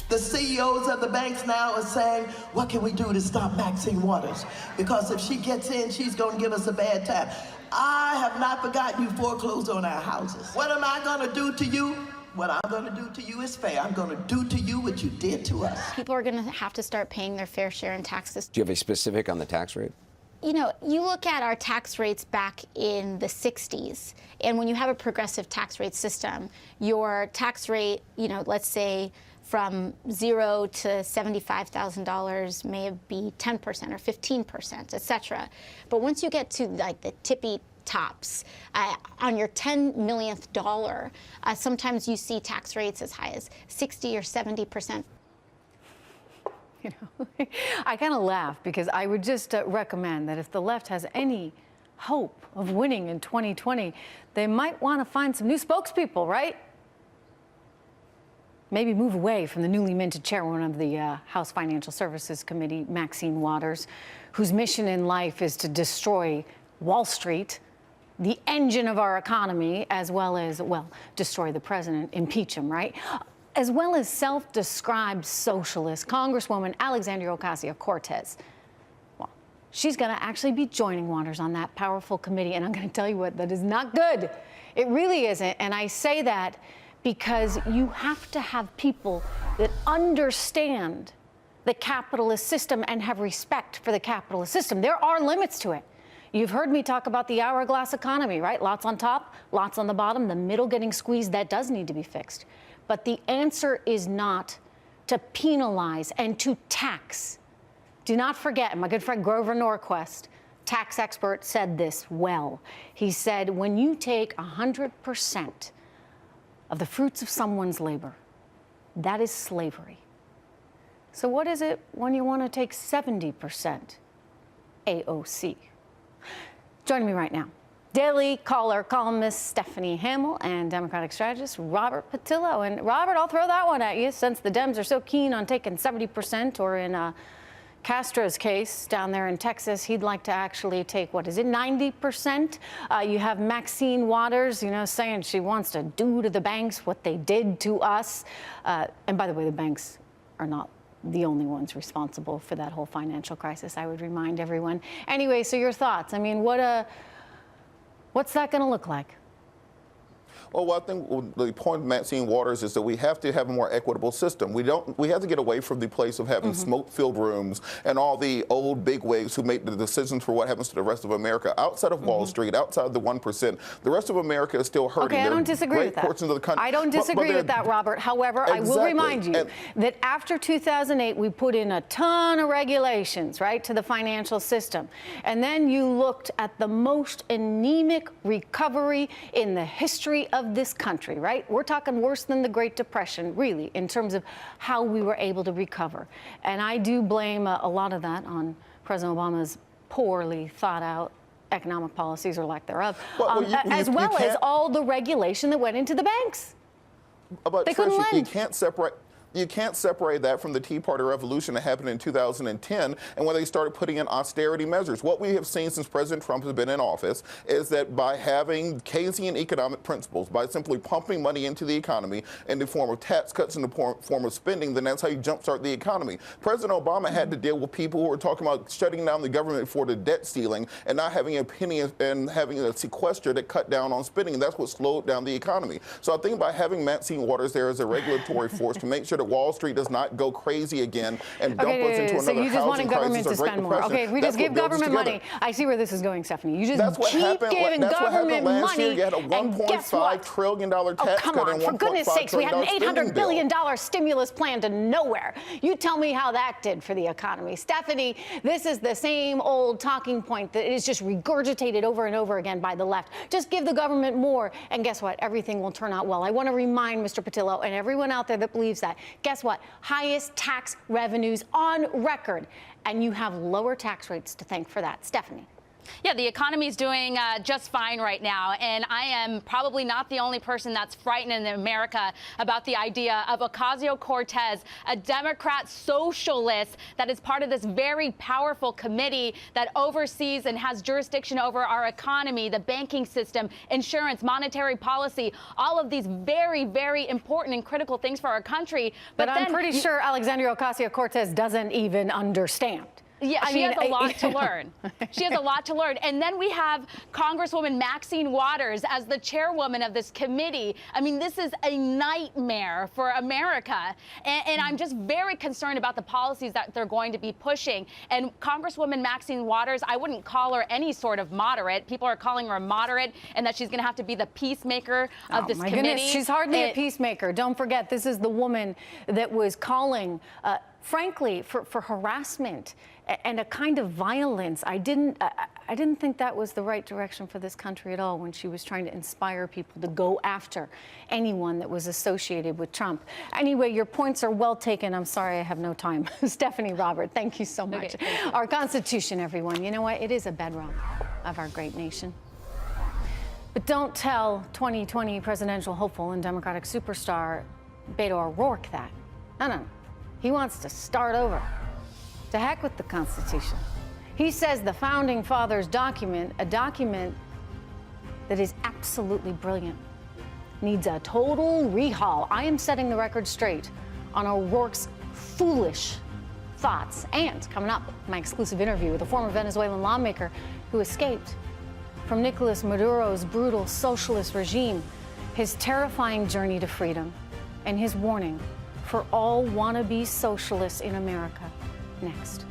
The CEOs of the banks now are saying, what can we do to stop Maxine Waters? Because if she gets in, she's going to give us a bad time. I have not forgotten you foreclosed on our houses. What am I going to do to you? What I'm going to do to you is fair. I'm going to do to you what you did to us. People are going to have to start paying their fair share in taxes. Do you have a specific on the tax rate? You know, you look at our tax rates back in the 60s, and when you have a progressive tax rate system, your tax rate, you know, let's say from $0 to $75,000 may be 10% or 15%, et cetera. But once you get to like the tippy tops, on your $10 millionth dollar, sometimes you see tax rates as high as 60 or 70%. You know, I kind of laugh because I would just recommend that if the left has any hope of winning in 2020, they might want to find some new spokespeople, right? Maybe move away from the newly minted chairwoman of the House Financial Services Committee, Maxine Waters, whose mission in life is to destroy Wall Street, the engine of our economy, as well as, well, destroy the president, impeach him, right? As well as self-described socialist Congresswoman Alexandria Ocasio-Cortez. Well, she's going to actually be joining Waters on that powerful committee, and I'm going to tell you what, that is not good. It really isn't, and I say that because you have to have people that understand the capitalist system and have respect for the capitalist system. There are limits to it. You've heard me talk about the hourglass economy, right? Lots on top, lots on the bottom, the middle getting squeezed. That does need to be fixed. But the answer is not to penalize and to tax. Do not forget, my good friend Grover Norquist, tax expert, said this well. He said, when you take 100% of the fruits of someone's labor, that is slavery. So what is it when you want to take 70% AOC? Joining me right now, Daily Caller columnist Stephanie Hamill and Democratic strategist Robert Patillo. And Robert, I'll throw that one at you since the Dems are so keen on taking 70%, or in Castro's case down there in Texas, he'd like to actually take, what is it, 90%? You have Maxine Waters, you know, saying she wants to do to the banks what they did to us. And by the way, the banks are not the only ones responsible for that whole financial crisis, I would remind everyone. Anyway, so your thoughts? I mean, what's that going to look like? Well, I think the point of Maxine Waters is that we have to have a more equitable system. We have to get away from the place of having smoke-filled rooms and all the old bigwigs who make the decisions for what happens to the rest of America. Outside of Wall Street, outside the 1%, the rest of America is still hurting. Okay, I don't disagree with that. Portions of the country, I don't disagree with that, Robert. However, exactly. I will remind you that after 2008, we put in a ton of regulations, right, to the financial system. And then you looked at the most anemic recovery in the history of this country, right? We're talking worse than the Great Depression, really, in terms of how we were able to recover. And I do blame a lot of that on President Obama's poorly thought out economic policies, or lack thereof, as well as all the regulation that went into the banks. But they couldn't lend. You can't separate that from the Tea Party revolution that happened in 2010 and when they started putting in austerity measures. What we have seen since President Trump has been in office is that by having Keynesian economic principles, by simply pumping money into the economy in the form of tax cuts, in the form of spending, then that's how you jumpstart the economy. President Obama had to deal with people who were talking about shutting down the government for the debt ceiling and not having a penny and having a sequester that cut down on spending. That's what slowed down the economy. So I think by having Maxine Waters there as a regulatory force to make sure that Wall Street does not go crazy again and dump us into another housing crisis or Great Depression. Okay, if we just give government money. I see where this is going, Stephanie. You just keep giving government last year. money. You had a $1.5 trillion tax cut and $1.5 For goodness sakes, we had an $800 billion bill. stimulus plan to nowhere. You tell me how that did for the economy. Stephanie, this is the same old talking point that is just regurgitated over and over again by the left. Just give the government more, and guess what? Everything will turn out well. I want to remind Mr. Patillo and everyone out there that believes that. Guess what? Highest tax revenues on record. And you have lower tax rates to thank for that. Stephanie. Yeah, the economy is doing just fine right now, and I am probably not the only person that's frightened in America about the idea of Ocasio-Cortez, a Democrat socialist that is part of this very powerful committee that oversees and has jurisdiction over our economy, the banking system, insurance, monetary policy, all of these very, very important and critical things for our country. But I'm pretty sure Alexandria Ocasio-Cortez doesn't even understand. Yeah, she has a lot to learn. She has a lot to learn. And then we have Congresswoman Maxine Waters as the chairwoman of this committee. I mean, this is a nightmare for America. And I'm just very concerned about the policies that they're going to be pushing. And Congresswoman Maxine Waters, I wouldn't call her any sort of moderate. People are calling her a moderate, and that she's going to have to be the peacemaker of this committee. Goodness, she's hardly a peacemaker. Don't forget, this is the woman that was calling, frankly, for harassment and a kind of violence. I didn't think that was the right direction for this country at all when she was trying to inspire people to go after anyone that was associated with Trump. Anyway, your points are well taken. I'm sorry I have no time. Stephanie Robert, thank you so much. Okay, thank you. Our Constitution, everyone. You know what? It is a bedrock of our great nation. But don't tell 2020 presidential hopeful and Democratic superstar Beto O'Rourke that. No. He wants to start over. To heck with the Constitution. He says the Founding Fathers document, a document that is absolutely brilliant, needs a total rehaul. I am setting the record straight on O'Rourke's foolish thoughts. And coming up, my exclusive interview with a former Venezuelan lawmaker who escaped from Nicolas Maduro's brutal socialist regime, his terrifying journey to freedom, and his warning for all wannabe socialists in America. Next.